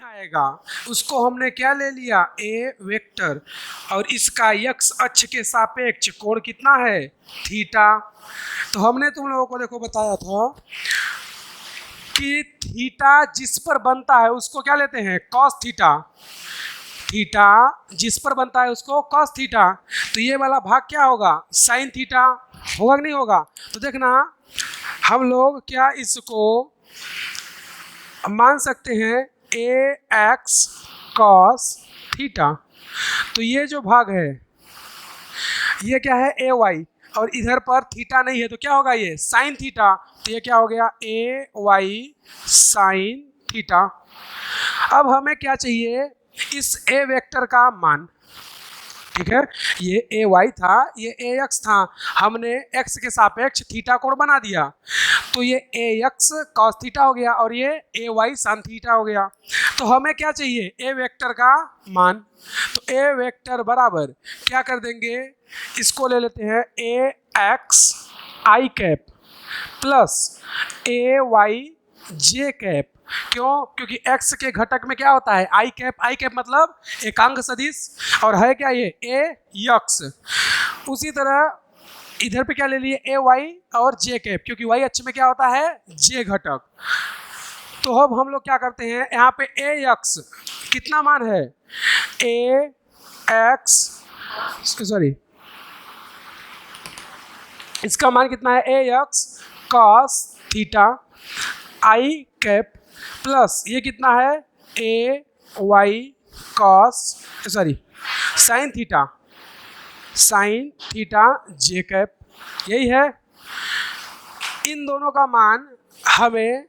आएगा उसको हमने क्या ले लिया, ए वेक्टर, और इसका x अक्ष के सापेक्ष कोण कितना है, थीटा। तो हमने तुम लोगों को देखो बताया था कि थीटा जिस पर बनता है उसको क्या लेते हैं, कॉस थीटा। थीटा जिस पर बनता है उसको कॉस थीटा, तो ये वाला भाग क्या होगा, साइन थीटा होगा कि नहीं होगा। तो देखना हम लोग क्या इसको मान सकते हैं ए एक्स कॉस थीटा। तो ये जो भाग है ये क्या है, ए वाई, और इधर पर थीटा नहीं है तो क्या होगा, ये साइन थीटा। तो ये क्या हो गया, ए वाई साइन थीटा। अब हमें क्या चाहिए, इस ए वेक्टर का मान, ठीक है। ये ए वाई था, ये ए एक्स था, हमने एक्स के सापेक्ष थीटा कोण बना दिया, तो ये ए एक्स कॉस थीटा हो गया और ये ए वाई साइन थीटा हो गया। तो हमें क्या चाहिए, ए वेक्टर का मान। तो ए वेक्टर बराबर क्या कर देंगे, इसको ले लेते हैं a x I cap plus a Y J cap. क्यों, क्योंकि x के घटक में क्या होता है, आई कैप। आई कैप मतलब एकांक सदिश, और है क्या ये ए यक्स। उसी तरह इधर पे क्या ले लिए, ए वाई और जे कैप, क्योंकि वाई अक्ष में क्या होता है, जे घटक। तो अब हम लोग क्या करते हैं, यहाँ पे ए यक्स कितना मान है, ए एक्स सॉरी इसका मान कितना है, ए यक्स कॉस थीटा आई कैप प्लस ये कितना है, ए वाई कॉस साइन थीटा जे कैप, यही है। इन दोनों का मान हमें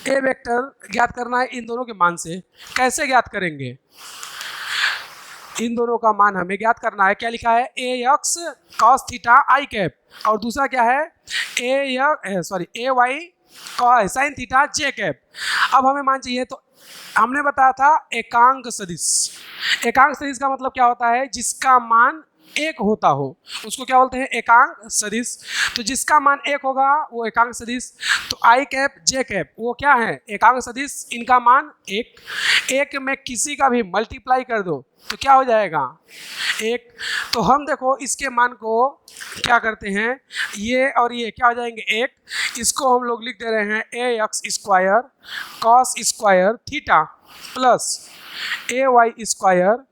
ए वेक्टर ज्ञात करना है, इन दोनों के मान से। कैसे ज्ञात करेंगे, इन दोनों का मान हमें ज्ञात करना है। क्या लिखा है, ए एक्स कॉस थीटा आई कैप, और दूसरा क्या है, ए वाई साइन थीटा जे कैप। अब हमें मान चाहिए, तो हमने बताया था एकांक सदिश। एकांक सदिश का मतलब क्या होता है, जिसका मान एक होता हो उसको क्या बोलते हैं, एकांक सदिश। तो जिसका मान एक होगा वो एकांक सदिश। तो आई कैप जे कैप वो क्या है, एकांक सदिश, इनका मान एक में किसी का भी मल्टीप्लाई कर दो तो क्या हो जाएगा, एक। तो हम देखो इसके मान को क्या करते हैं, ये और ये क्या हो जाएंगे, एक। इसको हम लोग लिख दे रहे हैं a x square cos square theta plus a y square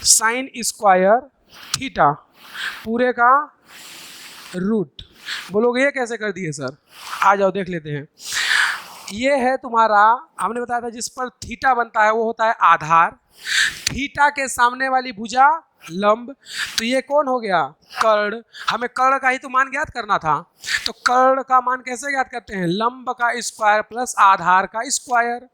sine square theta पूरे का रूट। बोलोगे ये कैसे कर दिए सर, आ जाओ देख लेते हैं। ये है तुम्हारा, हमने बताया था जिस पर थीटा बनता है वो होता है आधार, थीटा के सामने वाली भुजा लंब। तो ये कौन हो गया, कर्ण। हमें कर्ण का ही तो मान ज्ञात करना था। तो कर्ण का मान कैसे ज्ञात करते हैं, लंब का स्क्वायर प्लस आधार का स्क्वायर,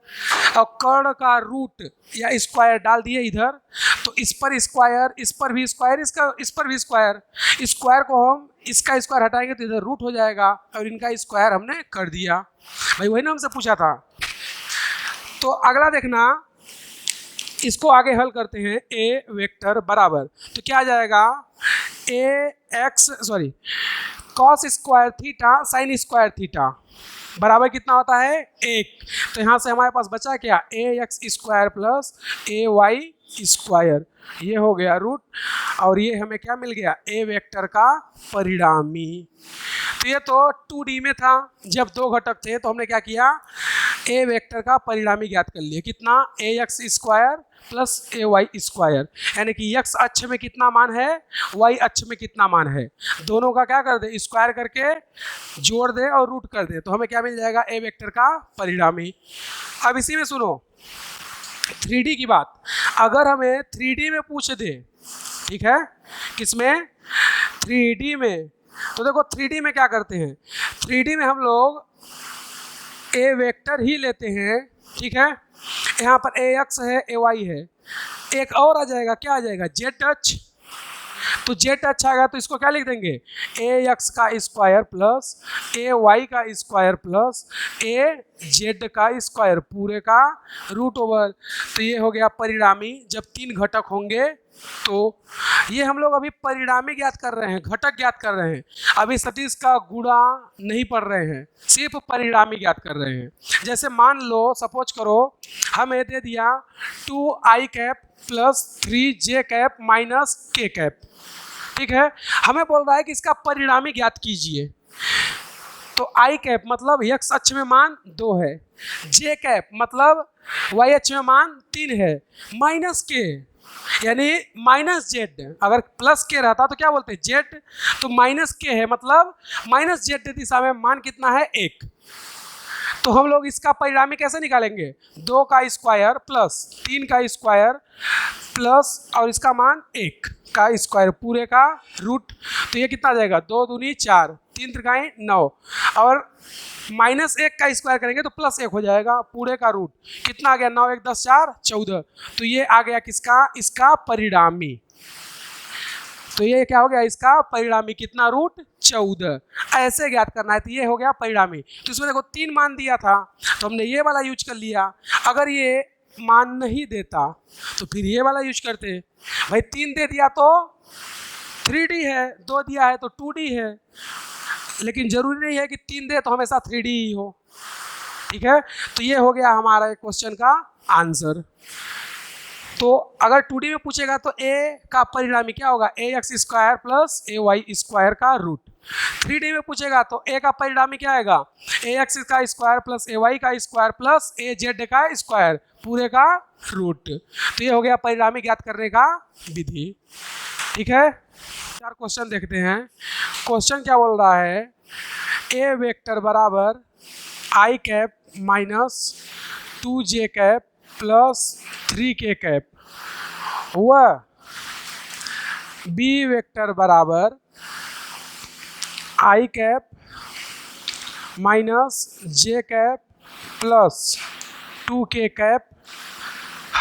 और कर्ण का रूट या स्क्वायर डाल दिए इधर। तो इस पर स्क्वायर, इस पर भी स्क्वायर, इस पर भी स्क्वायर। स्क्वायर को हम इसका स्क्वायर हटाएंगे तो इधर रूट हो जाएगा, और इनका स्क्वायर हमने कर दिया। भाई वही ना हमसे पूछा था। तो अगला देखना, इसको आगे हल करते हैं। ए वेक्टर बराबर तो क्या आ जाएगा, cos square theta sine square theta बराबर कितना होता है, एक। तो यहाँ से हमारे पास बचा क्या, ए x square plus a y square, ये हो गया रूट, और ये हमें क्या मिल गया, ए वेक्टर का परिणामी। तो ये तो 2D में था, जब दो घटक थे तो हमने क्या किया, ए वेक्टर का परिणामी ज्ञात कर लिया, कितना, ए x square plus a y square, यानी कि एक्स अक्ष में कितना मान है, वाई अक्ष में कितना मान है, दोनों का क्या कर दे, स्क्वायर करके जोड़ दे और रूट कर दे, तो हमें क्या मिल जाएगा, ए वेक्टर का परिणामी। अब इसी में सुनो 3D की बात, अगर हमें 3D में पूछ दे, ठीक है, किसमें, 3D में, तो देखो 3D में क्या करते हैं, 3D में हम लोग ए वेक्टर ही लेते हैं, ठीक है। यहाँ पर ए एक्स है, ए वाई है, एक और आ जाएगा, क्या आ जाएगा, जेड टच। तो जेड टच आएगा तो इसको क्या लिख देंगे, ए एक्स का स्क्वायर प्लस ए वाई का स्क्वायर प्लस ए जेड का स्क्वायर पूरे का रूट ओवर। तो ये हो गया परिणामी जब 3 घटक होंगे तो। ये हम लोग अभी परिणामी ज्ञात कर रहे हैं, घटक ज्ञात कर रहे हैं, अभी सदिश का गुणा नहीं पढ़ रहे हैं, सिर्फ परिणामी ज्ञात कर रहे हैं। जैसे मान लो सपोज करो हमें दे दिया 2i cap plus 3j cap minus k cap, ठीक है। हमें बोल रहा है कि इसका परिणामी ज्ञात कीजिए। तो आई कैप मतलब x अक्ष में मान 2 है, जे कैप मतलब y अक्ष में मान 3 है, माइनस के यानी माइनस जेड। अगर प्लस के रहता तो क्या बोलते हैं जेड, तो माइनस के है मतलब माइनस जेड दिशा में मान कितना है 1। तो हम लोग इसका परिणामी कैसे निकालेंगे, 2 का स्क्वायर प्लस 3 का स्क्वायर प्लस और इसका मान 1 का स्क्वायर पूरे का रूट। तो ये कितना आ जाएगा 2 दूनी 4, 3 त्रिकाएँ 9 और माइनस 1 का स्क्वायर करेंगे तो प्लस 1 हो जाएगा पूरे का रूट। कितना आ गया 9 1 10 4 14। तो ये आ गया किसका, इसका परिणामी। तो ये क्या हो गया इसका परिणामी, कितना रूट 14। ऐसे ज्ञात करना है। तो ये हो गया परिणामी। तो इसमें देखो 3 मान दिया था तो हमने ये वाला यूज कर लिया। अगर ये मान नहीं देता तो फिर ये वाला यूज करते। भाई 3 दे दिया तो 3D है, 2 दिया है तो 2D है, लेकिन जरूरी नहीं है कि 3 दे तो हमेशा 3D ही हो, ठीक है। तो ये हो गया हमारा क्वेश्चन का आंसर। तो अगर 2D में पूछेगा तो a का परिणामी क्या होगा, ax square plus ay square का रूट। 3D में पूछेगा तो a का परिणामी क्या आएगा, ax का स्क्वायर प्लस ay का स्क्वायर प्लस az का स्क्वायर पूरे का रूट। तो ये हो गया परिणामी ज्ञात करने का विधि, ठीक है। 4 क्वेश्चन देखते हैं। क्वेश्चन क्या बोल रहा है, a वेक्टर बराबर i cap minus 2j cap plus 3k cap हुआ, b वेक्टर बराबर i cap minus j cap plus 2k cap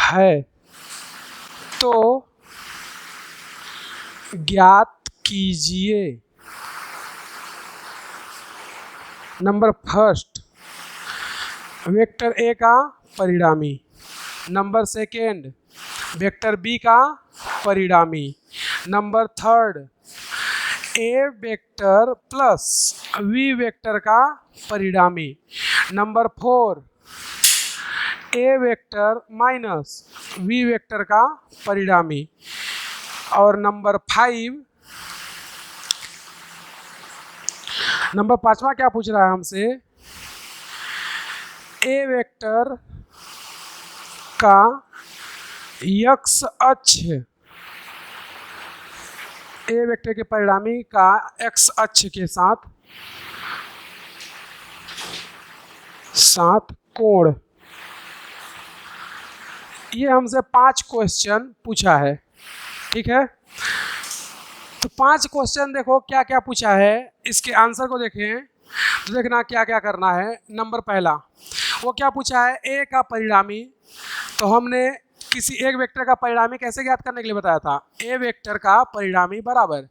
है। तो ज्ञात कीजिए नंबर फर्स्ट वेक्टर ए का परिणामी, नंबर सेकेंड वेक्टर बी का परिणामी, number third A vector plus V vector का परिणामी, number 4 A vector minus V vector का परिणामी, और नंबर 5 नंबर 5वां क्या पूछ रहा है हमसे, ए वेक्टर का x अक्ष, ए वेक्टर के परिणामी का x अक्ष के साथ कोण। ये हमसे 5 क्वेश्चन पूछा है, ठीक है। तो 5 क्वेश्चन देखो क्या क्या पूछा है, इसके आंसर को देखें तो देखना क्या क्या करना है। नंबर पहला वो क्या पूछा है, ए का परिणामी। तो हमने किसी एक वेक्टर का परिणामी कैसे ज्ञात करने के लिए बताया था, ए वेक्टर का परिणामी बराबर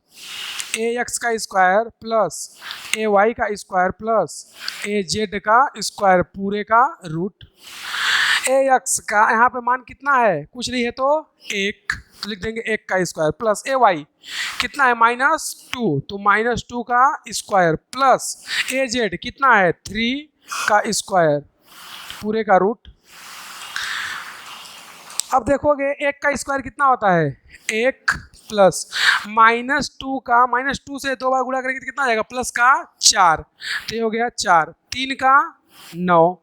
ए एक्स का स्क्वायर प्लस ए वाई का स्क्वायर प्लस ए जेड का स्क्वायर पूरे का रूट। ए एक्स का यहाँ पे मान कितना है, कुछ नहीं है तो 1, तो लिख देंगे 1 का स्क्वायर प्लस ए वाई कितना है -2, तो -2 का स्क्वायर प्लस ए जेड कितना है 3 का स्क्वायर पूरे का रूट। अब देखोगे 1 का स्क्वायर कितना होता है 1 प्लस -2 का -2 से 2 बार गुणा करेंगे तो कितना आ जाएगा प्लस का 4, तो ये हो गया 4, 3 का 9,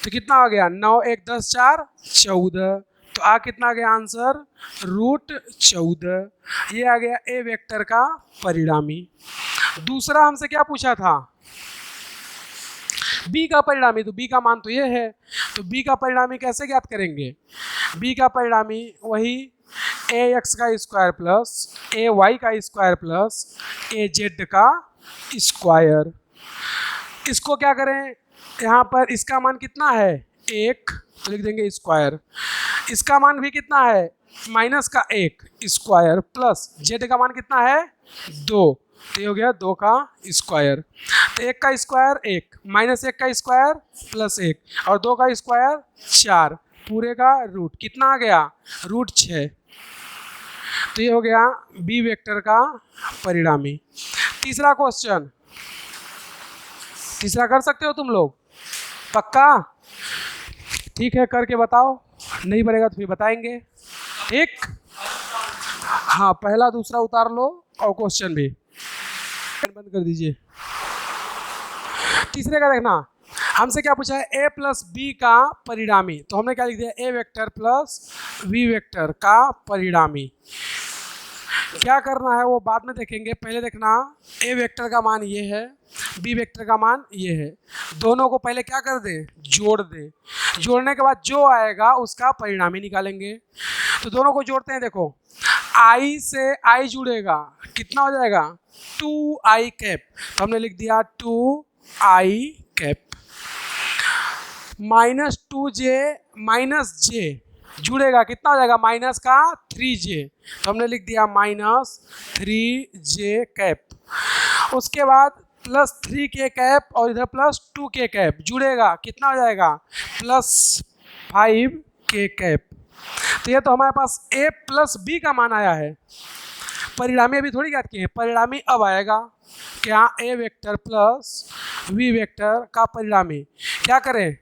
तो कितना हो गया 9 1 10 4 14, तो आ कितना आ गया आंसर √14। ये आ गया ए वेक्टर का परिणामी। दूसरा हमसे क्या पूछा था, बी का परिणामी। तो बी का मान तो ये है, तो बी का परिणामी कैसे ज्ञात करेंगे, बी का परिणामी वही ए एक्स का स्क्वायर प्लस ए वाई का स्क्वायर प्लस ए जेड का स्क्वायर। इसको क्या करें, यहाँ पर इसका मान कितना है 1, तो लिख देंगे स्क्वायर, इसका मान भी कितना है -1 स्क्वायर प्लस जेड का मान कितना है 2, तो ये हो गया 2 का स्क्वायर। तो 1 का स्क्वायर 1, माइनस 1 का स्क्वायर प्लस 1 और 2 का स्क्वायर 4, पूरे का रूट कितना आ गया, रूट 6। तो ये हो गया बी वेक्टर का परिणामी। तीसरा क्वेश्चन, तीसरा कर सकते हो तुम लोग, पक्का? ठीक है, करके बताओ, नहीं बनेगा तो फिर बताएंगे। ठीक, हाँ, पहला दूसरा उतार लो और क्वेश्चन भी बंद कर दीजिए। तीसरे का देखना, हमसे क्या पूछा है, ए प्लस बी का परिणामी। तो हमने क्या लिख दिया, ए वेक्टर प्लस बी वेक्टर का परिणामी। क्या करना है वो बाद में देखेंगे, पहले देखना ए वेक्टर का मान ये है, बी वेक्टर का मान ये है, दोनों को पहले क्या कर दें, जोड़ दें। जोड़ने के बाद जो आएगा उसका परिणामी निकालेंगे। तो दोनों को जोड़ते हैं, देखो आई से आई जुड़ेगा, कितना हो जाएगा, 2i कैप। तो हमने लिख दिया 2i cap. Minus 2j minus j जुड़ेगा, कितना हो जाएगा, माइनस का 3j। तो हमने लिख दिया माइनस 3j कैप। उसके बाद प्लस 3k कैप और इधर प्लस 2k कैप जुड़ेगा, कितना हो जाएगा, प्लस 5k कैप। तो ये तो हमारे पास a प्लस b का मान आया है। परिणामी अभी थोड़ी याद किए हैं, परिणामी अब आएगा क्या, a vector plus b vector का परिणामी। क्या करें,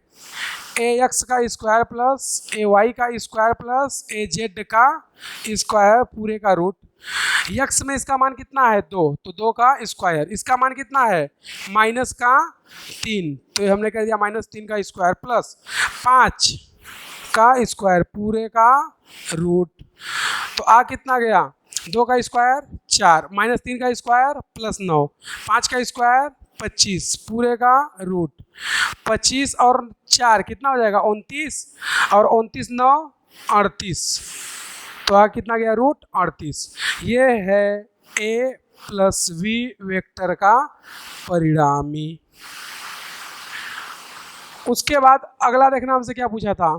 ax का स्क्वायर प्लस ay का स्क्वायर प्लस az का स्क्वायर पूरे का रूट। x में इसका मान कितना है, 2, तो 2 का स्क्वायर। इसका मान कितना है, माइनस का 3, तो हमने कह दिया माइनस 3 का स्क्वायर प्लस 5 का स्क्वायर पूरे का रूट। तो आ कितना गया, 2 का स्क्वायर 4, माइनस 3 का स्क्वायर प्लस 9, 5 का स्क्वायर 25 पूरे का रूट। 25 और 4 कितना हो जाएगा, 29, और 29 9 38। तो आ कितना गया, रूट 38। ये है a प्लस v वेक्टर का परिणामी। उसके बाद अगला देखना, हमसे क्या पूछा था,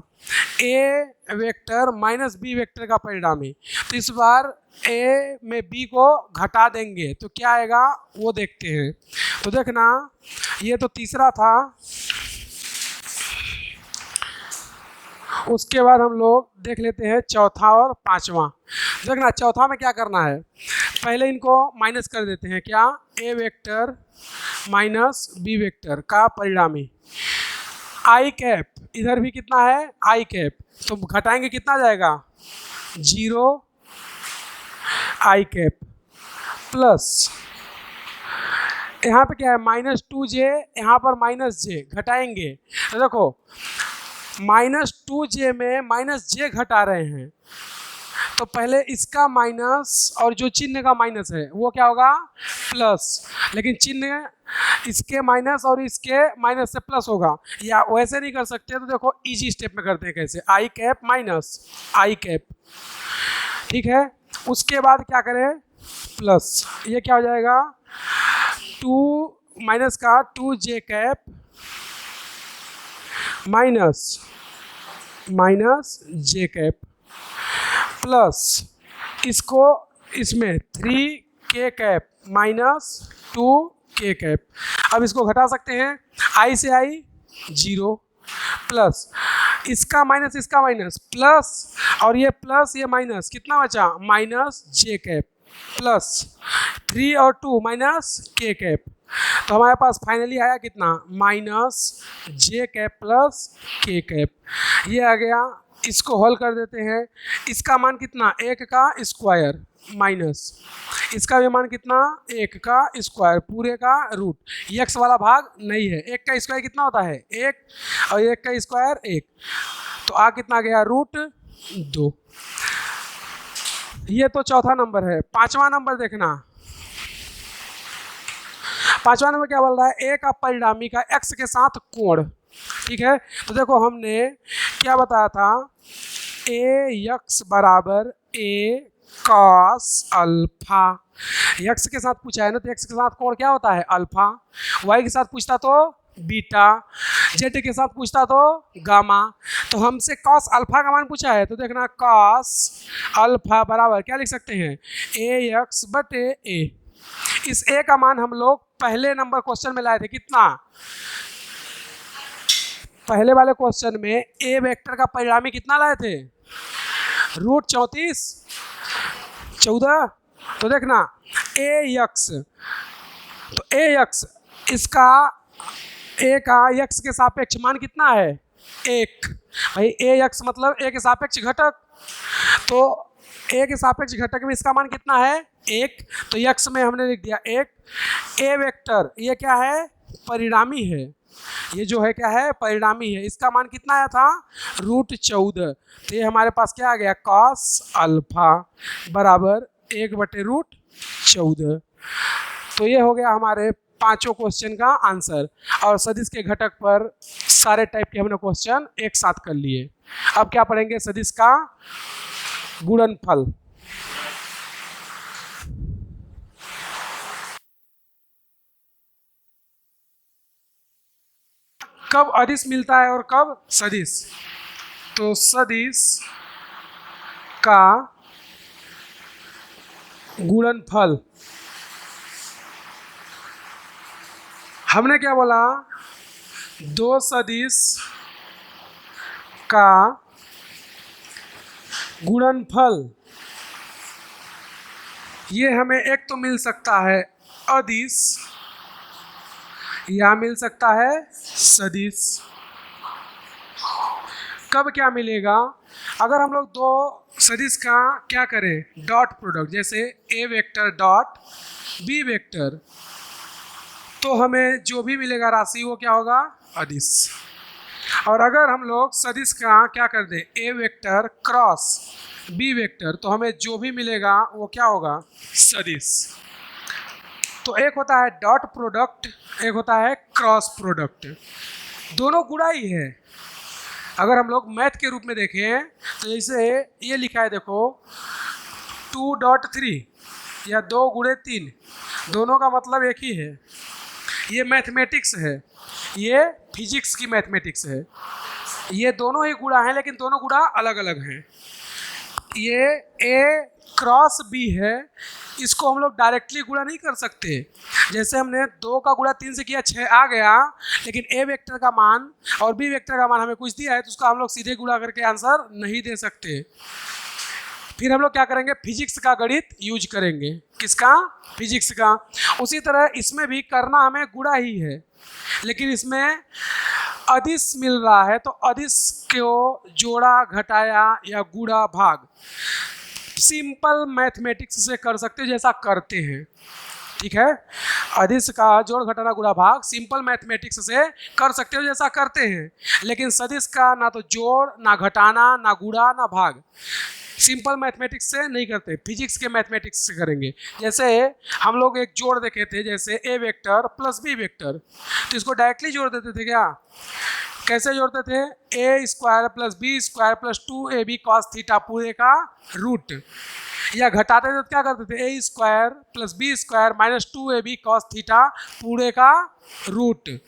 a vector minus b vector का परिणामी। तो इस बार a में b को घटा देंगे तो क्या आएगा वो देखते हैं। तो देखना, ये तो तीसरा था। उसके बाद हम लोग देख लेते हैं चौथा और पांचवा। देखना चौथा में क्या करना है, पहले इनको माइनस कर देते हैं, क्या, a vector minus b vector का परिणामी। आई कैप, इधर भी कितना है, आई कैप, तो घटाएंगे कितना जाएगा, 0 आई कैप प्लस यहाँ पे क्या है, माइनस 2j, यहाँ पर माइनस j, घटाएंगे तो देखो माइनस 2j में माइनस j घटा रहे हैं, तो पहले इसका माइनस और जो चिन्ह का माइनस है वो क्या होगा, प्लस, लेकिन चिन्ह इसके माइनस और इसके माइनस से प्लस होगा, या वैसे नहीं कर सकते। तो देखो इजी स्टेप में करते हैं, कैसे, आई कैप माइनस आई कैप, ठीक है। उसके बाद क्या करें, प्लस, ये क्या हो जाएगा, 2 माइनस का 2j cap minus j cap plus इसको इसमें 3k cap minus 2k cap. अब इसको घटा सकते हैं, i से i 0 प्लस इसका माइनस प्लस, और ये प्लस ये माइनस, कितना बचा, माइनस j कैप प्लस 3 और 2 माइनस k कैप। तो हमारे पास फाइनली आया कितना, minus j cap plus k cap. ये आ गया, इसको हल कर देते हैं। इसका मान कितना, 1 का स्क्वायर माइनस इसका भी मान कितना, 1 का स्क्वायर पूरे का रूट। x वाला भाग नहीं है, 1 का स्क्वायर कितना होता है, 1, और 1 का स्क्वायर 1, तो आ कितना गया, रूट 2। ये तो चौथा नंबर है। पांचवा नंबर देखना, पांचवा नंबर क्या बोल रहा है, a का परिणामी का x के साथ कोण, ठीक है। तो देखो हमने क्या बताया था, ax बराबर a cos अल्फा, x के साथ पूछा है ना, तो x के साथ कोण क्या होता है, अल्फा। y के साथ पूछता तो बीटा, z के साथ पूछता तो गामा। तो हमसे cos अल्फा का मान पूछा है, तो देखना cos अल्फा बराबर क्या लिख सकते हैं, ax बटे a। इस ए का मान हम लोग पहले नंबर क्वेश्चन में लाए थे, कितना? पहले वाले क्वेश्चन में ए वेक्टर का परिणामी कितना लाए थे? रूट 14। तो देखना ए एक्स, तो ए एक्स, इसका ए का एक्स के सापेक्ष मान कितना है? 1। भाई ए एक्स मतलब ए के सापेक्ष घटक, तो ए के सापेक्ष घटक में इसका मान कितना है? 1। तो एक्स में हमने लिख दिया 1। ए वेक्टर ये क्या है? परिणामी है, ये जो है क्या है? परिणामी है। इसका मान कितना आया था? रूट 14। तो ये हमारे पास क्या आ गया? कॉस अल्फा बराबर 1/√14। तो ये हो गया हमारे पांचों क्वेश्चन का आंसर, और सदिश के घटक पर सारे टाइप के हमने क्वेश्चन एक साथ कर लिए। अब क्या पढ़ेंगे? सदिश का गुणनफल। कब अदिश मिलता है और कब सदिश? तो सदिश का गुणनफल, हमने क्या बोला? दो सदिश का गुणनफल, ये हमें एक तो मिल सकता है अदिश या मिल सकता है सदिश। कब क्या मिलेगा? अगर हम लोग दो सदिश का क्या करें? डॉट प्रोडक्ट, जैसे ए वेक्टर डॉट बी वेक्टर, तो हमें जो भी मिलेगा राशि वो क्या होगा? अदिश। और अगर हम लोग सदिश का क्या कर दें? ए वेक्टर क्रॉस बी वेक्टर, तो हमें जो भी मिलेगा वो क्या होगा? सदिश। तो एक होता है डॉट प्रोडक्ट, एक होता है क्रॉस प्रोडक्ट, दोनों गुणा ही है। अगर हम लोग मैथ के रूप में देखें तो जैसे ये लिखा है, देखो 2.3 या 2 गुणे 3, दोनों का मतलब एक ही है। ये मैथमेटिक्स है, ये फिजिक्स की मैथमेटिक्स है। ये दोनों ही गुणा हैं, लेकिन दोनों गुणा अलग अलग हैं। ये ए क्रॉस बी है, इसको हम लोग डायरेक्टली गुणा नहीं कर सकते। जैसे हमने 2 का गुणा 3 से किया 6 आ गया, लेकिन ए वेक्टर का मान और बी वेक्टर का मान हमें कुछ दिया है, तो उसका हम लोग सीधे गुणा करके आंसर नहीं दे सकते। फिर हम लोग क्या करेंगे? फिजिक्स का गणित यूज करेंगे। किसका? फिजिक्स का। उसी तरह इसमें भी करना हमें गुणा ही है, लेकिन इसमें अदिश मिल रहा है, तो अदिश को जोड़ा, घटाया या गुणा, भाग सिंपल मैथमेटिक्स से कर सकते हैं, जैसा करते हैं। ठीक है, अदिश का जोड़, घटाना, गुणा, भाग सिंपल मैथमेटिक्स से कर सकते हो, जैसा करते हैं। लेकिन सदिश का ना तो जोड़, ना घटाना, ना गुणा, ना भाग सिंपल मैथमेटिक्स से नहीं करते, फिजिक्स के मैथमेटिक्स से करेंगे। जैसे हम लोग एक जोड़ देखे थे, जैसे ए वेक्टर प्लस बी वेक्टर, तो इसको डायरेक्टली जोड़ देते थे क्या? कैसे जोड़ते थे? A square plus b square plus 2ab cos theta पूरे का रूट। या घटाते थे तो क्या करते थे? A square plus b square minus 2ab cos theta पूरे का रूट।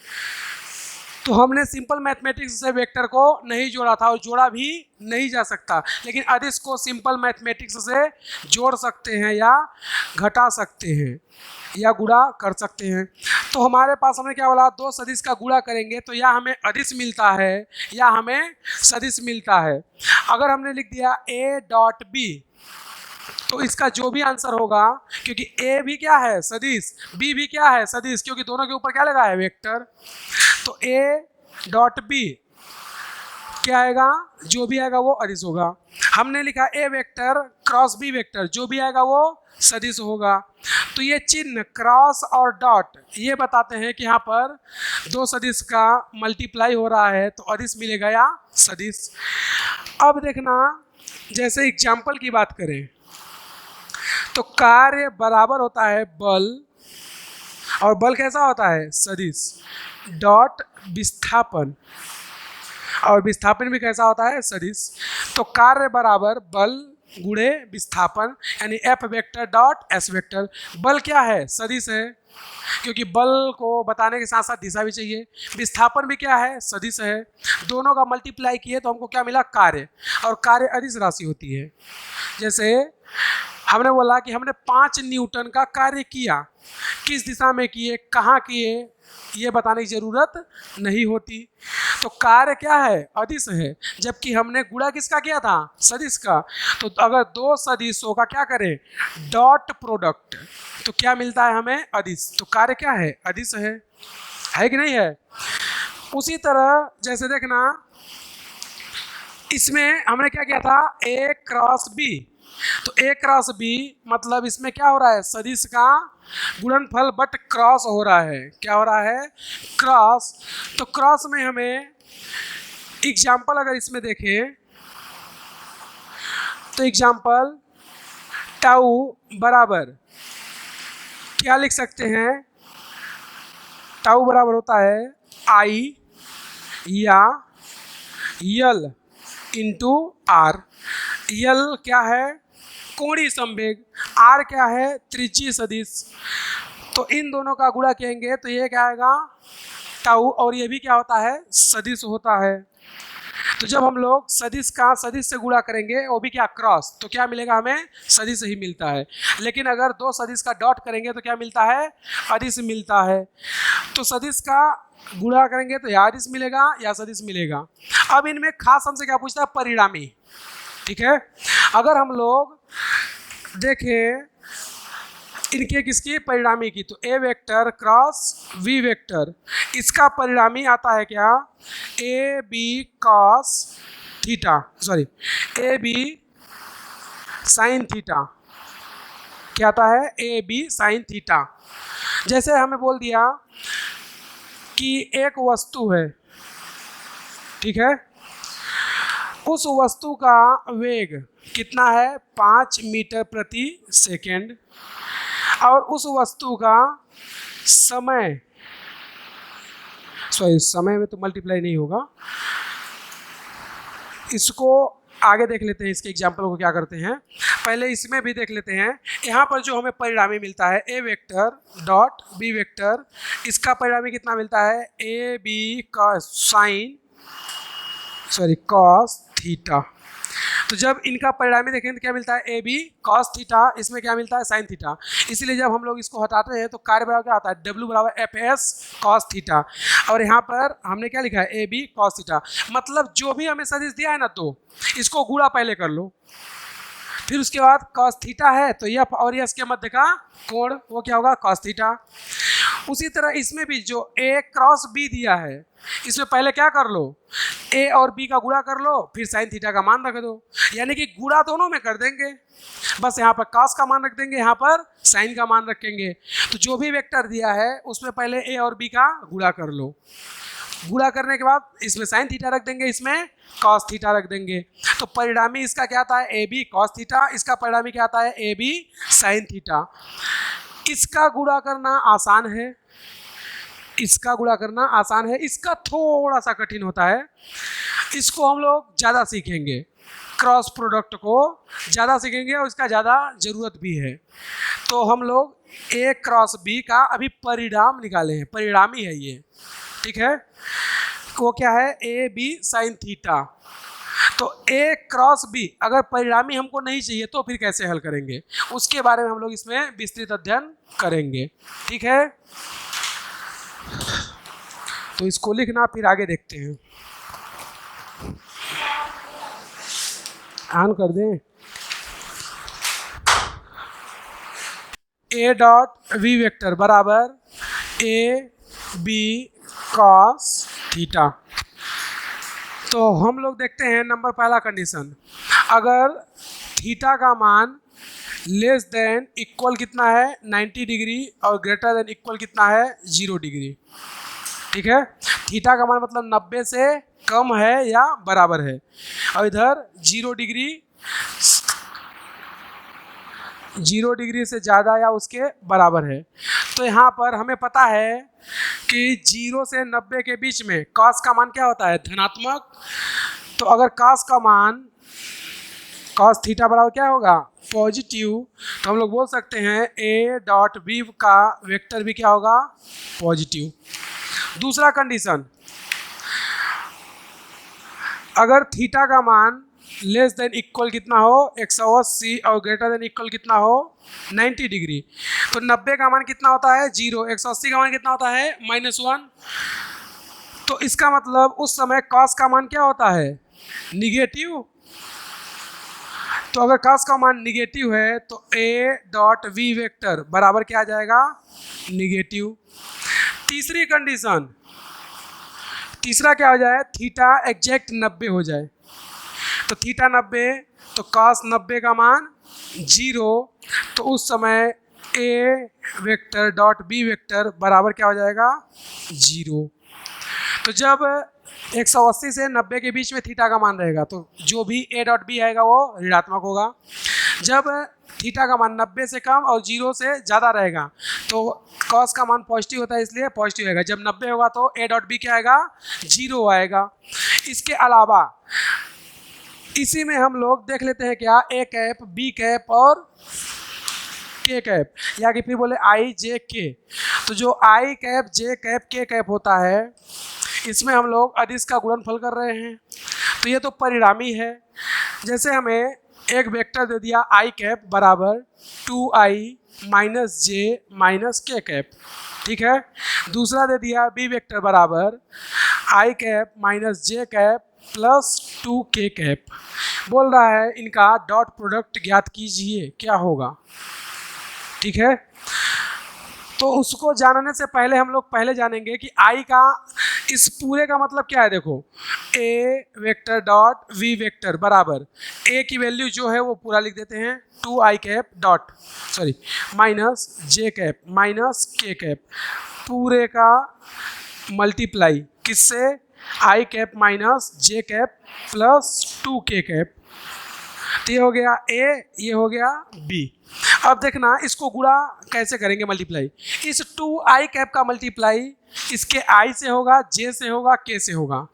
तो हमने सिंपल मैथमेटिक्स से वेक्टर को नहीं जोड़ा था, और जोड़ा भी नहीं जा सकता, लेकिन अदिश को सिंपल मैथमेटिक्स से जोड़ सकते हैं या घटा सकते हैं या गुणा कर सकते हैं। तो हमारे पास हमने क्या बोला? दो सदिश का गुणा करेंगे तो या हमें अदिश मिलता है या हमें सदिश मिलता है। अगर हमने लिख दिया a डॉट बी, तो इसका जो भी आंसर होगा, क्योंकि a भी क्या है? सदिश, b भी क्या है? सदिश, क्योंकि दोनों के ऊपर क्या लगा है? वेक्टर। तो a डॉट बी क्या आएगा? जो भी आएगा वो अदिश होगा। हमने लिखा ए वेक्टर क्रॉस बी वेक्टर, जो भी आएगा वो सदिश होगा। तो ये चिन्ह क्रॉस और डॉट ये बताते हैं कि यहाँ पर दो सदिश का मल्टीप्लाई हो रहा है, तो अदिश मिलेगा या सदिश। अब देखना, जैसे एग्जाम्पल की बात करें तो कार्य बराबर होता है बल, और बल कैसा होता है? सदिश, डॉट विस्थापन, और विस्थापन भी कैसा होता है? सदिश। तो कार्य बराबर बल गुणे विस्थापन, यानी F vector dot S vector. बल क्या है? सदिश है, क्योंकि बल को बताने के साथ साथ दिशा भी चाहिए। विस्थापन भी क्या है? सदिश है। दोनों का मल्टीप्लाई किए तो हमको क्या मिला? कार्य, और कार्य अदिश राशि होती है। जैसे हमने बोला कि हमने 5 न्यूटन का कार्य किया, किस दिशा में किए, कहाँ किए, ये बताने की जरूरत नहीं होती। तो कार्य क्या है, अदिश है, जबकि हमने गुणा किसका किया था, सदिश का। तो अगर दो सदिशों का क्या करें, डॉट प्रोडक्ट, तो क्या मिलता है हमें, अदिश। तो कार्य क्या है, अदिश है कि नहीं है। उसी तरह जैसे देखना, इसमें हमने क्या किया था, ए क्रॉस बी। तो ए क्रॉस बी मतलब इसमें क्या हो रहा है, सदिश का गुणनफल बट क्रॉस हो रहा है। क्या हो रहा है, क्रॉस। तो क्रॉस में हमें एग्जाम्पल अगर इसमें देखें तो एग्जाम्पल टाउ बराबर क्या लिख सकते हैं, टाउ बराबर होता है आई या यल इंटू आर। यल क्या है, कोणीय संवेग, आर क्या है, त्रिज्यीय सदिश। तो इन दोनों का गुणा करेंगे तो ये क्या आएगा, टाउ, और ये भी क्या होता है, सदिश होता है। तो जब हम लोग सदिश का सदिश से गुणा करेंगे, वो भी क्या, क्रॉस, तो क्या मिलेगा हमें, सदिश ही मिलता है। लेकिन अगर दो सदिश का डॉट करेंगे तो क्या मिलता है, अदिश मिलता है। तो सदिश का गुणा करेंगे तो या अदिश मिलेगा या सदिश मिलेगा। अब इनमें खास हमसे क्या पूछता है, परिणामी। ठीक है, अगर हम लोग देखें इनके किसकी, परिणामी की, तो A vector cross V vector, इसका परिणामी आता है क्या, A B cos theta, sorry A B sine theta. क्या आता है, ए बी साइन थीटा। जैसे हमें बोल दिया कि एक वस्तु है, ठीक है, उस वस्तु का वेग कितना है, 5 मीटर प्रति सेकेंड, और उस वस्तु का समय, सॉरी समय में तो मल्टीप्लाई नहीं होगा, इसको आगे देख लेते हैं, इसके एग्जाम्पल को क्या करते हैं, पहले इसमें भी देख लेते हैं। यहाँ पर जो हमें परिणामी मिलता है, ए वेक्टर डॉट बी वेक्टर, इसका परिणामी कितना मिलता है, ए बी का साइन, सॉरी कॉस थीटा। तो जब इनका परिणामी देखें तो क्या मिलता है, ए बी कॉस थीटा, इसमें क्या मिलता है, साइन थीटा। इसलिए जब हम लोग इसको हटाते हैं तो कार्य बराबर क्या आता है, डब्ल्यू बराबर एफ एस कॉस थीटा, और यहाँ पर हमने क्या लिखा है, ए बी कॉस थीटा। मतलब जो भी हमें सदिश दिया है ना, तो इसको गुणा पहले कर लो, फिर उसके बाद कॉस थीटा है तो एफ और एस के मध्य का कोण, वो क्या होगा, कॉस थीटा। उसी तरह इसमें भी जो ए क्रॉस बी दिया है, इसमें पहले क्या कर लो, ए और बी का गुणा कर लो, फिर साइन थीटा का मान रख दो, यानी कि गुणा दोनों में कर देंगे, बस यहाँ पर कॉस का मान रख देंगे, यहाँ पर साइन का मान रखेंगे। तो जो भी वेक्टर दिया है उसमें पहले ए और बी का गुणा कर लो, गुणा करने के बाद इसमें साइन थीटा रख देंगे, इसमें कॉस थीटा रख देंगे। तो परिणामी इसका क्या आता है, ए बी कॉस थीटा, इसका परिणामी क्या आता है, ए बी साइन थीटा। इसका गुणा करना आसान है, इसका गुणा करना आसान है, इसका थोड़ा सा कठिन होता है, इसको हम लोग ज़्यादा सीखेंगे, क्रॉस प्रोडक्ट को ज़्यादा सीखेंगे और इसका ज़्यादा ज़रूरत भी है। तो हम लोग ए क्रॉस बी का अभी परिणाम निकाले हैं, परिणामी है ये, ठीक है, वो क्या है, ए बी साइन थीटा। तो ए क्रॉस बी अगर परिणामी हमको नहीं चाहिए तो फिर कैसे हल करेंगे, उसके बारे में हम लोग इसमें विस्तृत अध्ययन करेंगे, ठीक है। तो इसको लिखना, फिर आगे देखते हैं। ऑन कर दें, ए डॉट वी वेक्टर बराबर ए बी कॉस थीटा। तो हम लोग देखते हैं नंबर पहला कंडीशन, अगर थीटा का मान लेस देन इक्वल कितना है, 90 डिग्री, और ग्रेटर देन इक्वल कितना है, 0 डिग्री, ठीक है। थीटा का मान मतलब 90 से कम है या बराबर है, और इधर 0 डिग्री से ज़्यादा या उसके बराबर है। तो यहाँ पर हमें पता है कि 0 से 90 के बीच में कॉस का मान क्या होता है, धनात्मक। तो अगर कॉस का मान, कॉस थीटा बराबर क्या होगा, पॉजिटिव, तो हम लोग बोल सकते हैं ए डॉट बी का वेक्टर भी क्या होगा, पॉजिटिव। दूसरा कंडीशन, अगर थीटा का मान लेस देन इक्वल कितना हो 180 और ग्रेटर देन इक्वल कितना हो 90 डिग्री। तो 90 का मान कितना होता है 0, 180 का मान कितना होता है -1। तो इसका मतलब उस समय cos का मान क्या होता है निगेटिव। तो अगर cos का मान निगेटिव है तो a डॉट वी वेक्टर बराबर क्या आ जाएगा निगेटिव। तीसरी कंडीशन, तीसरा क्या हो जाए थीटा एग्जैक्ट 90 हो जाए। तो थीटा 90 तो cos 90 का मान 0, तो उस समय a vector dot b vector बराबर क्या हो जाएगा 0। तो जब 180 से 90 के बीच में थीटा का मान रहेगा तो जो भी a डॉट b आएगा वो ऋणात्मक होगा। जब थीटा का मान 90 से कम और 0 से ज़्यादा रहेगा तो cos का मान पॉजिटिव होता है इसलिए पॉजिटिव आएगा। जब 90 होगा तो a डॉट b क्या आएगा 0 आएगा। इसके अलावा इसी में हम लोग देख लेते हैं क्या a कैप b कैप और k कैप, या कि फिर बोले i j k। तो जो i cap j cap k cap होता है इसमें हम लोग अदिश का गुणनफल कर रहे हैं। तो ये तो परिणामी है। जैसे हमें एक वेक्टर दे दिया i कैप बराबर 2i minus j minus k cap, ठीक है। दूसरा दे दिया b वेक्टर बराबर i cap minus j cap plus 2k cap. बोल रहा है इनका डॉट प्रोडक्ट ज्ञात कीजिए, क्या होगा, ठीक है। तो उसको जानने से पहले हम लोग पहले जानेंगे कि i का इस पूरे का मतलब क्या है। देखो a vector dot v vector बराबर a की वैल्यू जो है वो पूरा लिख देते हैं 2i cap dot minus j cap minus k cap, पूरे का मल्टीप्लाई किससे i cap minus j cap plus 2k cap. तो ये हो गया a, ये हो गया b। अब देखना इसको गुणा कैसे करेंगे मल्टीप्लाई। इस 2i कैप का मल्टीप्लाई इसके i से होगा j से होगा k से होगा,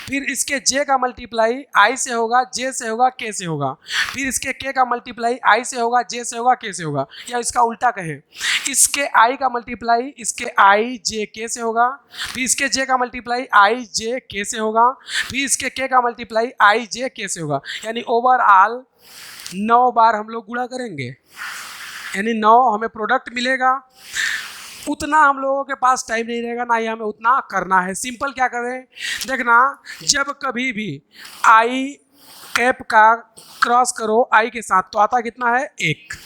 फिर इसके j का मल्टीप्लाई i से होगा j से होगा k से होगा, फिर इसके k का मल्टीप्लाई i से होगा j से होगा k से होगा, या इसका उल्टा कहें इसके i का मल्टीप्लाई इसके i j k से होगा, फिर इसके j का मल्टीप्लाई i j k से होगा, फिर इसके k का मल्टीप्लाई i j k से होगा। यानी ओवरऑल 9 बार हम लोग गुणा करेंगे, यानी 9 हमें प्रोडक्ट मिलेगा। उतना हम लोगों के पास टाइम नहीं रहेगा, ना ही हमें उतना करना है। सिंपल क्या करें देखना, जब कभी भी आई कैप का क्रॉस करो आई के साथ तो आता कितना है 1,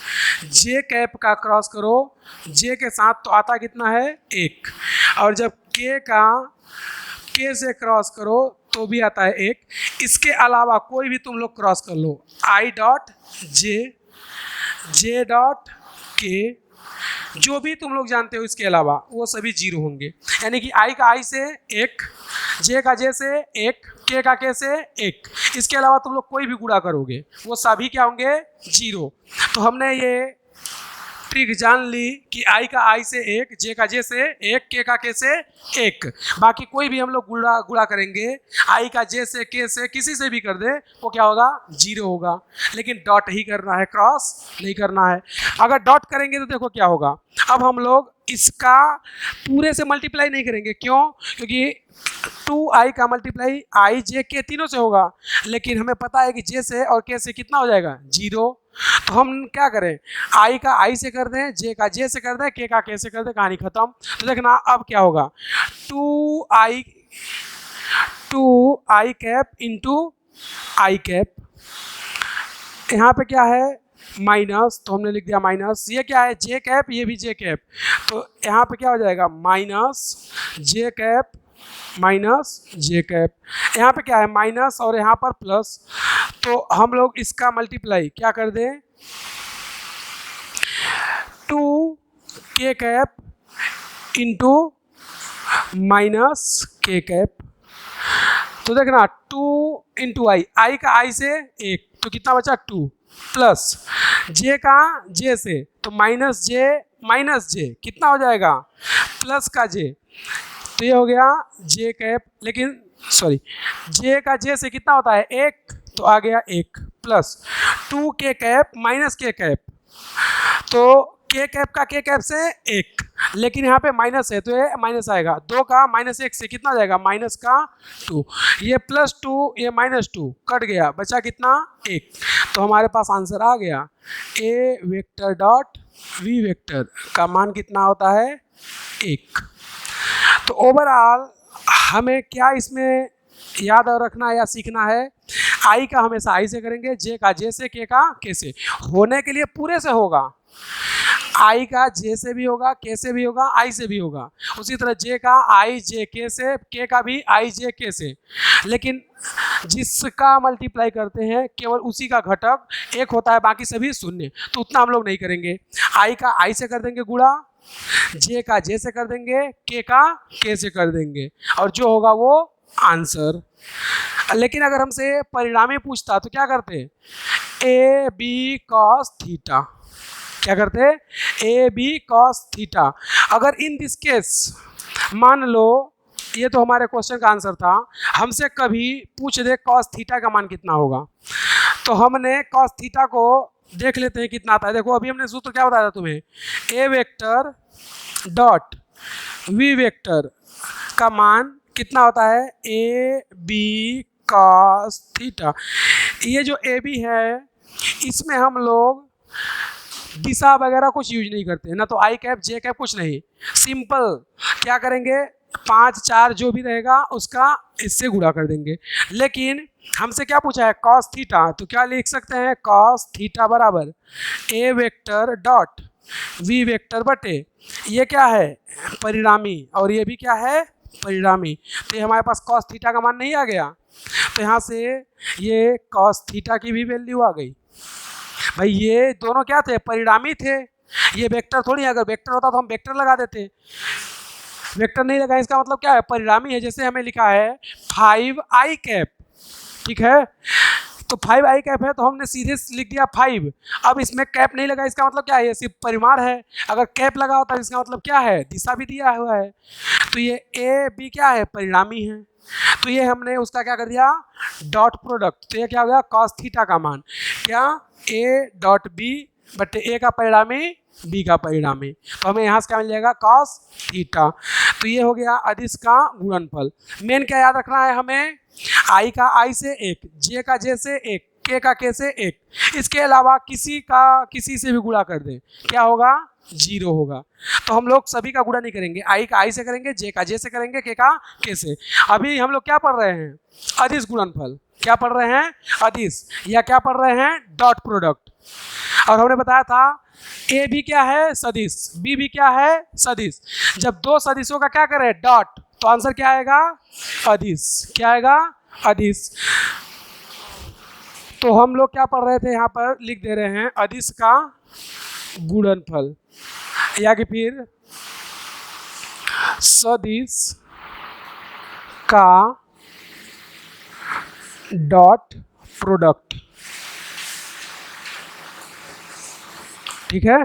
जे कैप का क्रॉस करो जे के साथ तो आता कितना है 1, और जब के का के से क्रॉस करो तो भी आता है 1। इसके अलावा कोई भी तुम लोग क्रॉस कर लो I dot J, J dot के, जो भी तुम लोग जानते हो इसके अलावा वो सभी 0 होंगे। यानी कि आई का आई से 1, जे का जे से 1, के का के से 1, इसके अलावा तुम लोग कोई भी गुणा करोगे वो सभी क्या होंगे 0। तो हमने ये ट्रिक जान ली कि आई का आई से 1, जे का जे से 1, के का के से 1, बाकी कोई भी हम लोग गुणा करेंगे आई का जे से के से किसी से भी कर दे वो क्या होगा 0 होगा। लेकिन डॉट ही करना है, क्रॉस नहीं करना है। अगर डॉट करेंगे तो देखो क्या होगा, अब हम लोग इसका पूरे से मल्टीप्लाई नहीं करेंगे, क्यों, क्योंकि 2i का मल्टीप्लाई आई जे के तीनों से होगा, लेकिन हमें पता है कि जे से और के से कितना हो जाएगा 0। तो हम क्या करें i का i से कर दें, जे का जे से कर दें, के का के से कर दें, कहानी खत्म। तो देखना अब क्या होगा 2i कैप इंटू आई कैप, यहाँ पे क्या है माइनस, तो हमने लिख दिया माइनस, ये क्या है जे कैप, ये भी जे कैप, तो यहाँ पे क्या हो जाएगा माइनस जे कैप माइनस जे कैप, यहाँ पे क्या है माइनस और यहाँ पर प्लस। तो हम लोग इसका मल्टीप्लाई क्या कर दें 2k कैप इंटू माइनस के कैप। तो देखना 2 इंटू आई का आई से 1 तो कितना बचा 2, प्लस जे का जे से तो माइनस जे कितना हो जाएगा प्लस का जे, तो ये हो गया जे कैप, लेकिन सॉरी जे का जे से कितना होता है 1 तो आ गया 1, प्लस 2k कैप माइनस के कैप, तो के कैप का के कैप से 1, लेकिन यहाँ पे माइनस है तो ये माइनस आएगा। 2 का -1 से कितना जाएगा, माइनस का 2, ये +2 ये -2 कट गया, बचा कितना 1। तो हमारे पास आंसर आ गया ए वेक्टर डॉट वी वेक्टर का मान कितना होता है 1। तो ओवरऑल हमें क्या इसमें याद और रखना है या सीखना है, आई का हमेशा आई से करेंगे, जे का जे से, के का के से। होने के लिए पूरे से होगा, आई का जे से भी होगा, के से भी होगा, आई से भी होगा। उसी तरह जे का आई जे के से, के का भी आई जे के से। लेकिन जिसका मल्टीप्लाई करते हैं केवल उसी का घटक 1 होता है, बाकी सभी शून्य, तो उतना हम लोग नहीं करेंगे। आई का आई से कर देंगे गुणा, जे का जे से कर देंगे, के का के से कर देंगे, और जो होगा वो आंसर। लेकिन अगर हमसे परिणामी पूछता तो क्या करते, ए बी कॉस थीटा, क्या करते, ए बी कॉस थीटा। अगर इन दिस केस मान लो, ये तो हमारे क्वेश्चन का आंसर था, हमसे कभी पूछ दे कॉस थीटा का मान कितना होगा, तो हमने कॉस थीटा को देख लेते हैं कितना आता है। देखो अभी हमने सूत्र क्या बताया था तुम्हें, ए वेक्टर डॉट वी वेक्टर का मान कितना होता है, ए बी कॉस थीटा। ये जो ए बी है इसमें हम लोग दिशा वगैरह कुछ यूज नहीं करते, ना तो आई कैप जे कैप कुछ नहीं, सिंपल क्या करेंगे 5 4 जो भी रहेगा उसका इससे गुणा कर देंगे। लेकिन हमसे क्या पूछा है कॉस थीटा, तो क्या लिख सकते हैं कॉस थीटा बराबर ए वेक्टर डॉट वी वेक्टर बटे, ये क्या है परिणामी और ये भी क्या है परिणामी, तो हमारे पास कॉस थीटा का मान नहीं आ गया, तो यहाँ से ये कॉस थीटा की भी वैल्यू आ गई। भाई ये दोनों क्या थे, परिणामी थे, ये वेक्टर थोड़ी, अगर वेक्टर होता तो हम वेक्टर लगा देते, वेक्टर नहीं लगा, इसका मतलब क्या है परिणामी है। जैसे हमें लिखा है 5i कैप, ठीक है, तो 5i कैप है तो हमने सीधे लिख दिया 5। अब इसमें कैप नहीं लगा, इसका मतलब क्या है, ये सिर्फ परिमाण है। अगर कैप लगा होता है इसका मतलब क्या है, दिशा भी दिया हुआ है। तो ये ए बी क्या है परिणामी है, तो ये हमने उसका क्या कर दिया डॉट प्रोडक्ट, तो ये क्या हो गया कॉस थीटा का मान, क्या ए डॉट बी बटे ए का परिणामी बी का परिणामी, तो हमें यहाँ से क्या मिल जाएगा कॉस थीटा। तो ये हो गया अदिश का गुणनफल। मेन क्या याद रखना है हमें, आई का आई से 1, जे का जे से 1, के का के से 1, इसके अलावा किसी का किसी से भी गुणा कर दें क्या होगा 0 होगा। तो हम लोग सभी का गुणा नहीं करेंगे, आई का आई से करेंगे, जे का जे से करेंगे, के का के से। अभी हम लोग क्या पढ़ रहे हैं अदिश गुणनफल, क्या पढ़ रहे हैं अदिश, या क्या पढ़ रहे हैं डॉट प्रोडक्ट। और हमने बताया था ए भी क्या है सदिश, बी भी क्या है सदिश, जब दो सदिशों का क्या करें डॉट, तो आंसर क्या आएगा अदिश, क्या आएगा अदिश। तो हम लोग क्या पढ़ रहे थे, यहाँ पर लिख दे रहे हैं अदिश का गुणनफल, या कि फिर सदिश का डॉट प्रोडक्ट, ठीक है।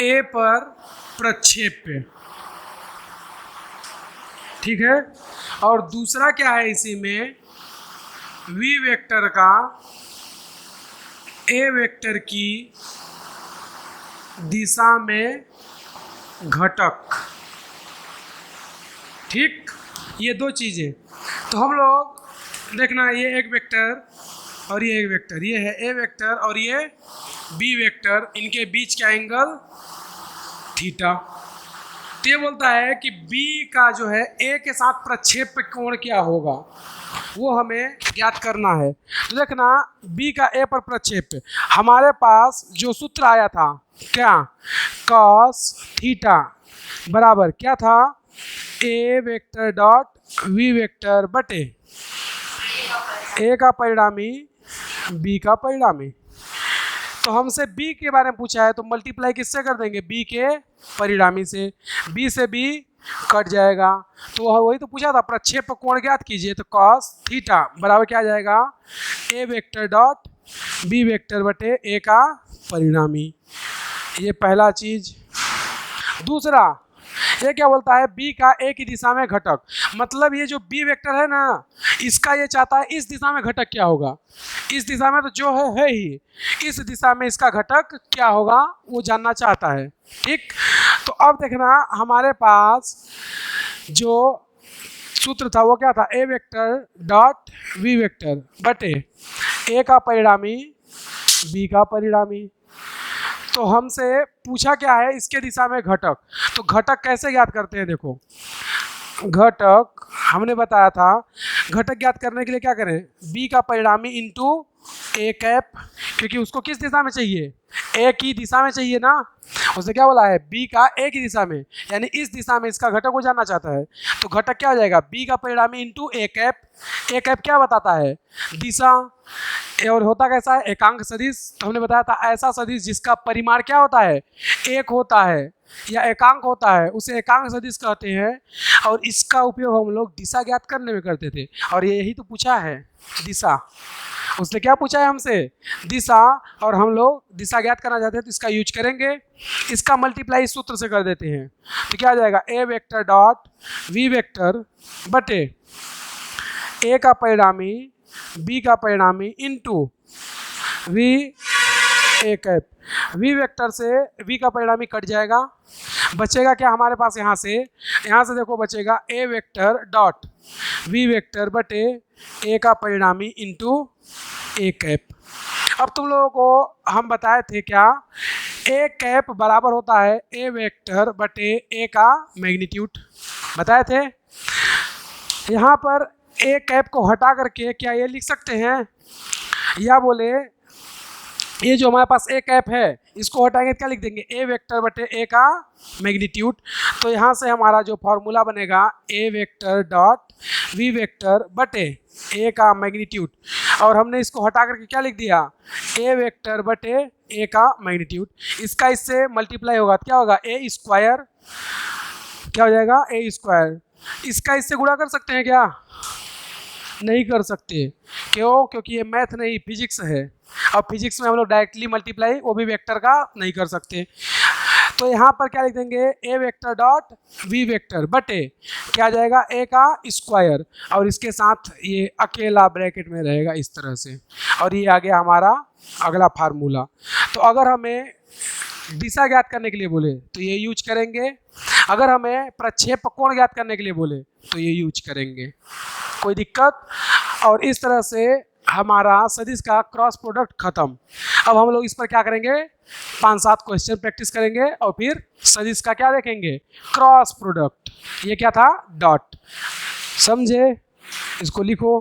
ए पर प्रक्षेप पे, ठीक है, और दूसरा क्या है इसी में वी वेक्टर का ए वेक्टर की दिशा में घटक, ठीक, ये दो चीजें। तो हम लोग देखना ये एक वेक्टर और ये एक वेक्टर, ये है ए वेक्टर और ये बी वेक्टर, इनके बीच का एंगल थीटा। तो ये बोलता है कि बी का जो है ए के साथ प्रक्षेप कोण क्या होगा वो हमें ज्ञात करना है। तो देखना बी का ए पर प्रक्षेप, हमारे पास जो सूत्र आया था क्या कॉस थीटा बराबर क्या था ए वेक्टर डॉट वी वेक्टर बटे ए का परिणामी बी का परिणामी। तो हमसे b के बारे में पूछा है तो मल्टीप्लाई किससे कर देंगे b के परिणामी से, b से b कट जाएगा। तो वही तो पूछा था प्रक्षेप कोण ज्ञात कीजिए, तो cos थीटा बराबर क्या आ जाएगा a vector dot b vector बटे a का परिणामी, ये पहला चीज। दूसरा ये क्या बोलता है b का a की दिशा में घटक, मतलब ये जो b वेक्टर है ना इसका ये चाहता है इस दिशा में घटक क्या होगा, इस दिशा में तो जो है ही, इस दिशा में इसका घटक क्या होगा वो जानना चाहता है। ठीक, तो अब देखना हमारे पास जो सूत्र था वो क्या था, ए वेक्टर डॉट वी वेक्टर बटे ए का परिणामी बी का परिणामी। तो हमसे पूछा क्या है, इसके दिशा में घटक। तो घटक कैसे ज्ञात करते हैं, देखो घटक हमने बताया था, घटक ज्ञात करने के लिए क्या करें, बी का परिणामी इंटू ए कैप, क्योंकि उसको किस दिशा में चाहिए, ए की दिशा में चाहिए ना, उसने क्या बोला है, बी का ए की दिशा में, यानी इस दिशा में इसका घटक को जानना चाहता है। तो घटक क्या हो जाएगा, बी का परिणामी into A cap. A cap क्या बताता है, दिशा, और होता कैसा है, एकांक सदिश। तो हमने बताया था ऐसा सदिश जिसका परिमाण क्या होता है, एक होता है या एकांक होता है, उसे एकांक सदिश कहते हैं। और इसका उपयोग हम लोग दिशा ज्ञात करने में करते थे, और यही तो पूछा है दिशा। उसने क्या पूछा है हमसे, दिशा, और हम लोग दिशा ज्ञात करना चाहते हैं तो इसका यूज करेंगे। इसका मल्टीप्लाई इस सूत्र से कर देते हैं, तो क्या आ जाएगा, A vector dot V vector बटे ए का परिणामी बी का परिणामी into V A cap. V vector से वी का परिणामी कट जाएगा, बचेगा क्या हमारे पास, यहाँ से देखो बचेगा ए वेक्टर डॉट वी वेक्टर बटे ए का परिणामी इंटू ए कैप। अब तुम लोगों को हम बताए थे क्या, ए कैप बराबर होता है ए वेक्टर बटे ए का मैग्नीट्यूड, बताए थे। यहाँ पर ए कैप को हटा करके क्या ये लिख सकते हैं, या बोले ये जो हमारे पास ए कैप है इसको हटाएंगे क्या लिख देंगे, ए वेक्टर बटे ए का मैग्नीट्यूड। तो यहाँ से हमारा जो फॉर्मूला बनेगा, ए वेक्टर डॉट वी वेक्टर बटे ए का मैग्नीट्यूड, और हमने इसको हटा करके क्या लिख दिया, ए वेक्टर बटे ए का मैग्नीट्यूड। इसका इससे मल्टीप्लाई होगा तो क्या होगा, ए स्क्वायर, क्या हो जाएगा, ए स्क्वायर। इसका इससे गुणा कर सकते हैं क्या, नहीं कर सकते, क्यों, क्योंकि ये मैथ नहीं फिजिक्स है, और फिजिक्स में हम लोग डायरेक्टली मल्टीप्लाई वो भी वेक्टर का नहीं कर सकते। तो यहाँ पर क्या लिख देंगे, ए वेक्टर डॉट वी वेक्टर बटे क्या आ जाएगा, ए का स्क्वायर, और इसके साथ ये अकेला ब्रैकेट में रहेगा इस तरह से, और ये आ गया हमारा अगला फार्मूला। तो अगर हमें दिशा ज्ञात करने के लिए बोले तो ये यूज करेंगे, अगर हमें प्रक्षेप कोण ज्ञात करने के लिए बोले तो ये यूज करेंगे, कोई दिक्कत। और इस तरह से हमारा सदिश का क्रॉस प्रोडक्ट खत्म। अब हम लोग इस पर क्या करेंगे, 5-7 क्वेश्चन प्रैक्टिस करेंगे, और फिर सदिश का क्या देखेंगे, क्रॉस प्रोडक्ट। ये क्या था, डॉट, समझे, इसको लिखो।